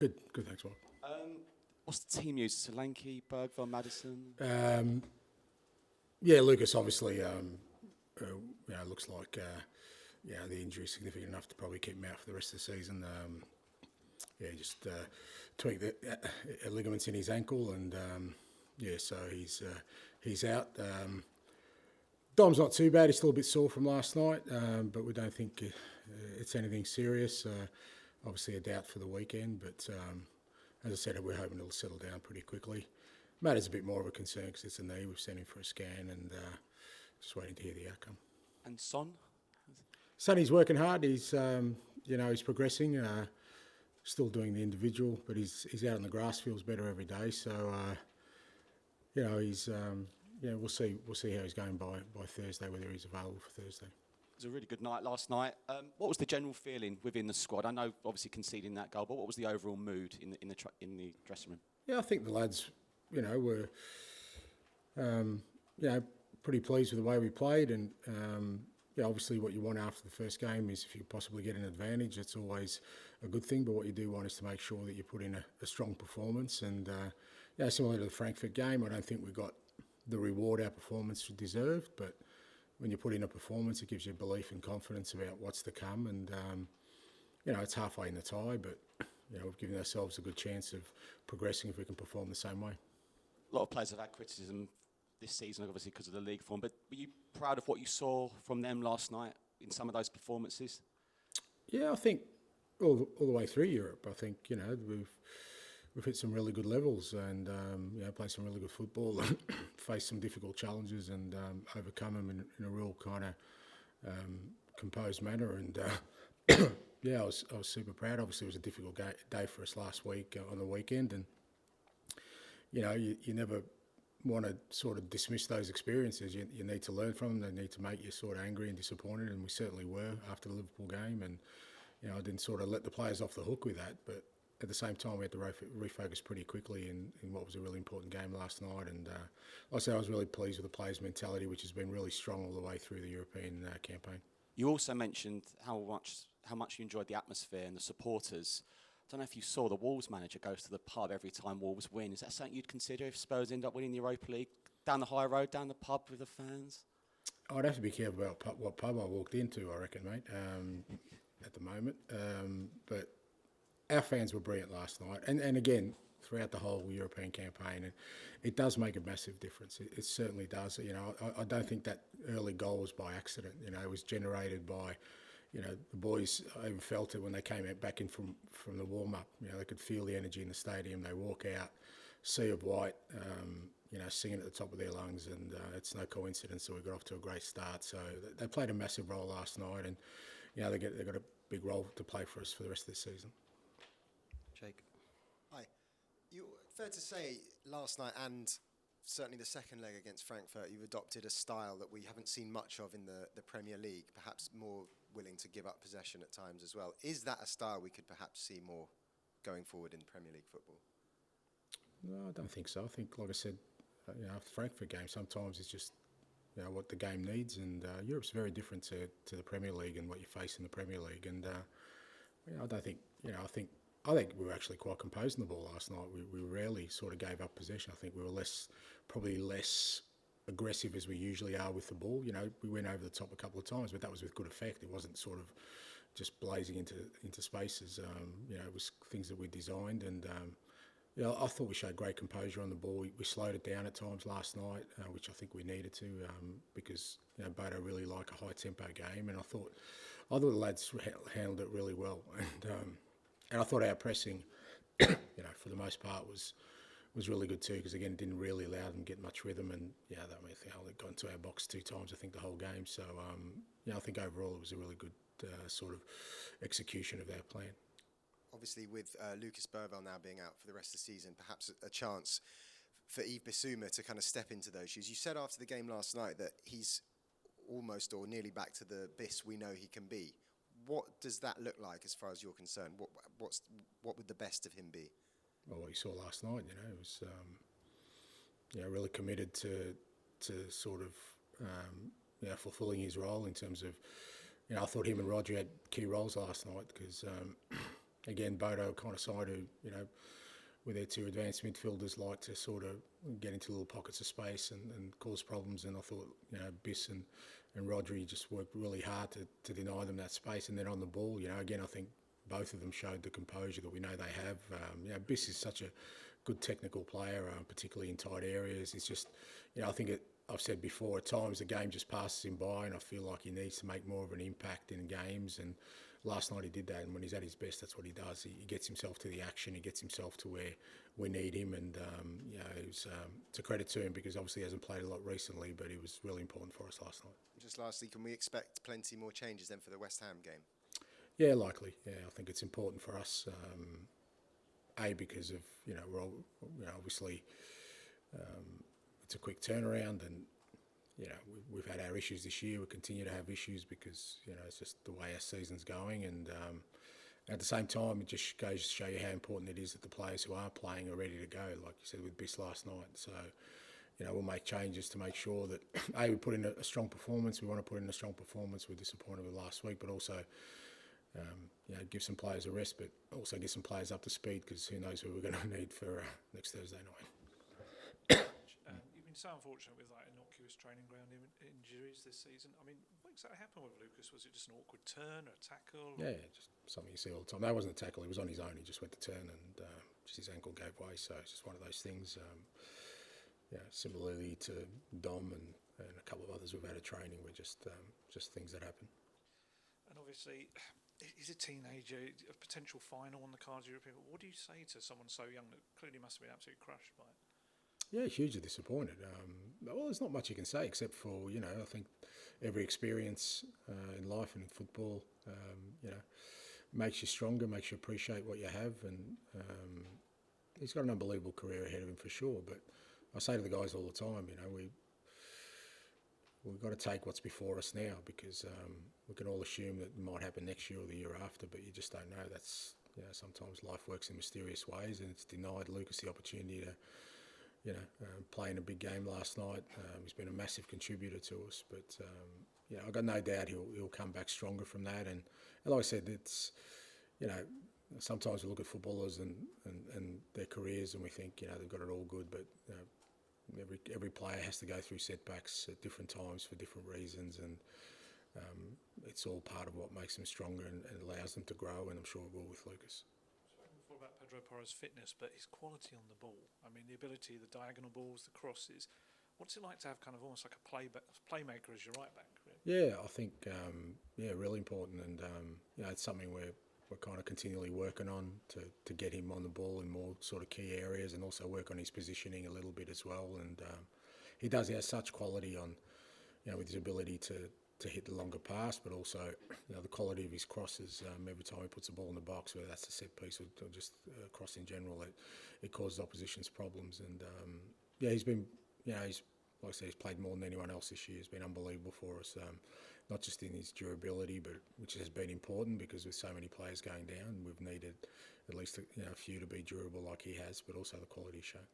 Good, good, thanks, Mark. What's the team use? Solanke, Bergville, Madison? Yeah, Lucas obviously, looks like the injury is significant enough to probably keep him out for the rest of the season. Just tweaked the ligaments in his ankle, and so he's out. Dom's not too bad. He's still a bit sore from last night, but we don't think it's anything serious. Obviously a doubt for the weekend, but as I said, we're hoping it'll settle down pretty quickly. Matt is a bit more of a concern because it's a knee. We've sent him for a scan and just waiting to hear the outcome. And Son? Sonny's working hard. He's he's progressing. Still doing the individual, but he's out on the grass. Feels better every day. So he's we'll see how he's going by Thursday, whether he's available for Thursday. It was a really good night last night. What was the general feeling within the squad? I know obviously conceding that goal, but what was the overall mood in the dressing room? Yeah, I think the lads, were pretty pleased with the way we played, and obviously what you want after the first game is if you possibly get an advantage, it's always a good thing. But what you do want is to make sure that you put in a strong performance, and similar to the Frankfurt game, I don't think we got the reward our performance deserved, but when you put in a performance, it gives you belief and confidence about what's to come. And, it's halfway in the tie, but, we've given ourselves a good chance of progressing if we can perform the same way. A lot of players have had criticism this season, obviously, because of the league form, but were you proud of what you saw from them last night in some of those performances? Yeah, I think all the way through Europe, I think, we've hit some really good levels and played some really good football, faced some difficult challenges and overcome them in a real kind of composed manner. And I was super proud. Obviously, it was a difficult day for us last week on the weekend, and you never want to sort of dismiss those experiences. You need to learn from them. They need to make you sort of angry and disappointed, and we certainly were after the Liverpool game. And I didn't sort of let the players off the hook with that, but at the same time, we had to refocus pretty quickly in what was a really important game last night. And I was really pleased with the players' mentality, which has been really strong all the way through the European campaign. You also mentioned how much you enjoyed the atmosphere and the supporters. I don't know if you saw the Wolves manager goes to the pub every time Wolves win. Is that something you'd consider if Spurs end up winning the Europa League? Down the high road, down the pub with the fans? I'd have to be careful about what pub I walked into, I reckon, mate, at the moment. But our fans were brilliant last night, and again throughout the whole European campaign, and it does make a massive difference. It certainly does. I don't think that early goal was by accident. It was generated by, the boys. I even felt it when they came back in from the warm up. They could feel the energy in the stadium. They walk out, sea of white, singing at the top of their lungs, and it's no coincidence that we got off to a great start. So they played a massive role last night, and they got a big role to play for us for the rest of the season. Jake. Hi. Fair to say, last night and certainly the second leg against Frankfurt, you've adopted a style that we haven't seen much of in the Premier League, perhaps more willing to give up possession at times as well. Is that a style we could perhaps see more going forward in Premier League football? No, I don't think so. I think, like I said, after the Frankfurt game, sometimes it's just what the game needs, and Europe's very different to the Premier League and what you face in the Premier League. And I don't think, I think we were actually quite composed in the ball last night. We rarely sort of gave up possession. I think we were probably less aggressive as we usually are with the ball. We went over the top a couple of times, but that was with good effect. It wasn't sort of just blazing into spaces. It was things that we designed, and I thought we showed great composure on the ball. We slowed it down at times last night, which I think we needed to, because Bodo really like a high tempo game, and I thought the lads handled it really well, and I thought our pressing, for the most part was really good too, because again, it didn't really allow them to get much rhythm, and they got into our box 2 times, I think, the whole game. So I think overall it was a really good sort of execution of our plan. Obviously, with Lucas Bergville now being out for the rest of the season, perhaps a chance for Yves Bisuma to kind of step into those shoes. You said after the game last night that he's almost or nearly back to the Bis we know he can be. What does that look like as far as you're concerned? What would the best of him be? Well, what you saw last night, it was really committed to sort of fulfilling his role in terms of, I thought him and Roger had key roles last night because again, Bodo kind of side who, you know, with their two advanced midfielders like to sort of get into little pockets of space and cause problems. And I thought, you know, Biss and Rodri just worked really hard to deny them that space. And then on the ball, you know, again, I think both of them showed the composure that we know they have. You know, Biss is such a good technical player, particularly in tight areas. It's just, you know, I think I've said before, at times the game just passes him by, and I feel like he needs to make more of an impact in games. And last night he did that, and when he's at his best, that's what he does. He gets himself to the action, he gets himself to where we need him, and you know, it's a credit to him because obviously he hasn't played a lot recently, but he was really important for us last night. Just lastly, can we expect plenty more changes then for the West Ham game? Yeah, likely. Yeah, I think it's important for us. Because of, you know, we're all, you know, obviously it's a quick turnaround, and you know, we've had our issues this year. We continue to have issues because, you know, it's just the way our season's going. And at the same time, it just goes to show you how important it is that the players who are playing are ready to go, like you said with Biss last night. So, you know, we'll make changes to make sure that, we put in a strong performance. We want to put in a strong performance. We're disappointed with last week, but also, you know, give some players a rest, but also get some players up to speed because who knows who we're going to need for next Thursday night. You've been so unfortunate with like innocuous training ground injuries this season. I mean, what exactly happened with Lucas? Was it just an awkward turn or a tackle? Yeah, just something you see all the time. That wasn't a tackle. He was on his own. He just went to turn and just his ankle gave way. So it's just one of those things. Yeah, similarly to Dom and a couple of others we've had at training, were just things that happen. And obviously, he's a teenager, a potential final on the cards European. What do you say to someone so young that clearly must have been absolutely crushed by it? Yeah, hugely disappointed. Well, there's not much you can say except for, you know, I think every experience in life and in football, you know, makes you stronger, makes you appreciate what you have. And he's got an unbelievable career ahead of him for sure. But I say to the guys all the time, you know, we've got to take what's before us now because we can all assume that it might happen next year or the year after, but you just don't know. That's, you know, sometimes life works in mysterious ways, and it's denied Lucas the opportunity to, you know, play in a big game last night. He's been a massive contributor to us, but yeah, I've got no doubt he'll come back stronger from that. And like I said, it's, you know, sometimes we look at footballers and their careers and we think, you know, they've got it all good, but you know, every player has to go through setbacks at different times for different reasons, and it's all part of what makes them stronger and allows them to grow, and I'm sure it will with Lucas. Before about Pedro Pareja's fitness, but his quality on the ball. I mean, the ability, the diagonal balls, the crosses. What's it like to have kind of almost like a playmaker as your right back? Really? Yeah, I think really important, and you know, it's something we're kind of continually working on to get him on the ball in more sort of key areas, and also work on his positioning a little bit as well. And he has such quality on, you know, with his ability to hit the longer pass, but also, you know, the quality of his crosses. Every time he puts the ball in the box, whether that's a set piece or just cross in general, it causes opposition's problems. And yeah, he's been, you know, like I said, he's played more than anyone else this year. He's been unbelievable for us, not just in his durability, but which has been important because with so many players going down, we've needed at least a few to be durable like he has, but also the quality show.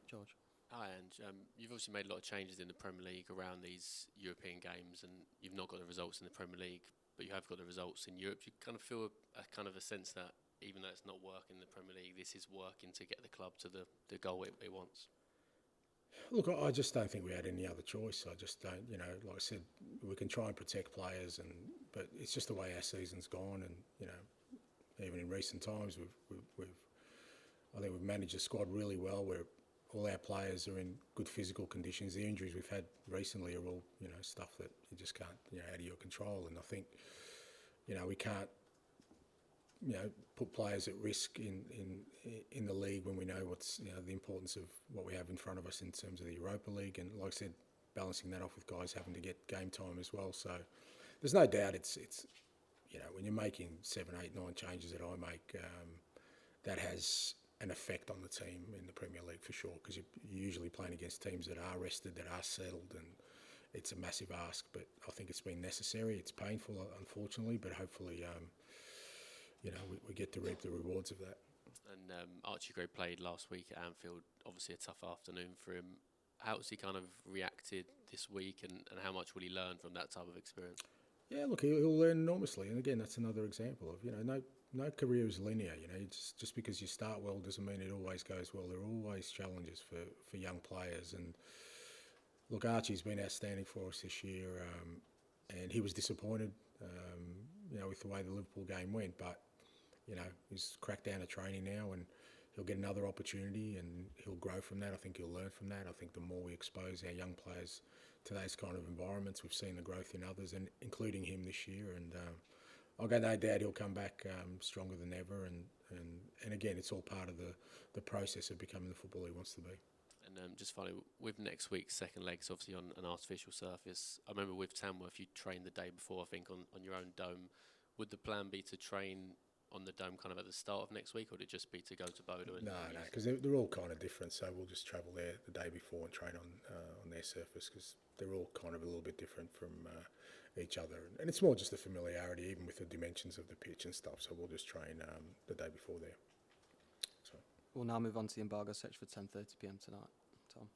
George. Hi, Ange. You've obviously made a lot of changes in the Premier League around these European games, and you've not got the results in the Premier League, but you have got the results in Europe. You kind of feel a kind of a sense that even though it's not working in the Premier League, this is working to get the club to the goal it wants. Look, I just don't think we had any other choice. I just don't, you know, like I said, we can try and protect players, but it's just the way our season's gone. And you know, even in recent times, I think we've managed the squad really well. Where all our players are in good physical conditions. The injuries we've had recently are all, you know, stuff that you just can't, you know, out of your control. And I think, you know, we can't, you know, put players at risk in the league when we know what's, you know, the importance of what we have in front of us in terms of the Europa League, and like I said, balancing that off with guys having to get game time as well. So there's no doubt it's you know, when you're making 7, 8, 9 changes that I make, that has an effect on the team in the Premier League for sure, because you're usually playing against teams that are rested, that are settled, and it's a massive ask. But I think it's been necessary. It's painful, unfortunately, but hopefully, you know, we get to reap the rewards of that. And Archie Gray played last week at Anfield. Obviously, a tough afternoon for him. How has he kind of reacted this week, and how much will he learn from that type of experience? Yeah, look, he'll learn enormously. And again, that's another example of, you know, no career is linear. You know, just because you start well doesn't mean it always goes well. There are always challenges for young players. And look, Archie's been outstanding for us this year, and he was disappointed, you know, with the way the Liverpool game went. But you know, he's cracked down to training now, and he'll get another opportunity, and he'll grow from that. I think he'll learn from that. I think the more we expose our young players to those kind of environments, we've seen the growth in others, and including him this year. And I've got no doubt he'll come back stronger than ever. And again, it's all part of the process of becoming the footballer he wants to be. And just finally, with next week's second leg, it's obviously on an artificial surface. I remember with Tamworth, you trained the day before, I think, on your own dome. Would the plan be to train on the dome kind of at the start of next week, or would it just be to go to Bodo? No, because they're all kind of different. So we'll just travel there the day before and train on their surface, because they're all kind of a little bit different from each other. And it's more just the familiarity, even with the dimensions of the pitch and stuff. So we'll just train the day before there. So We'll now move on to the embargo search for 10:30 p.m. tonight. Tom.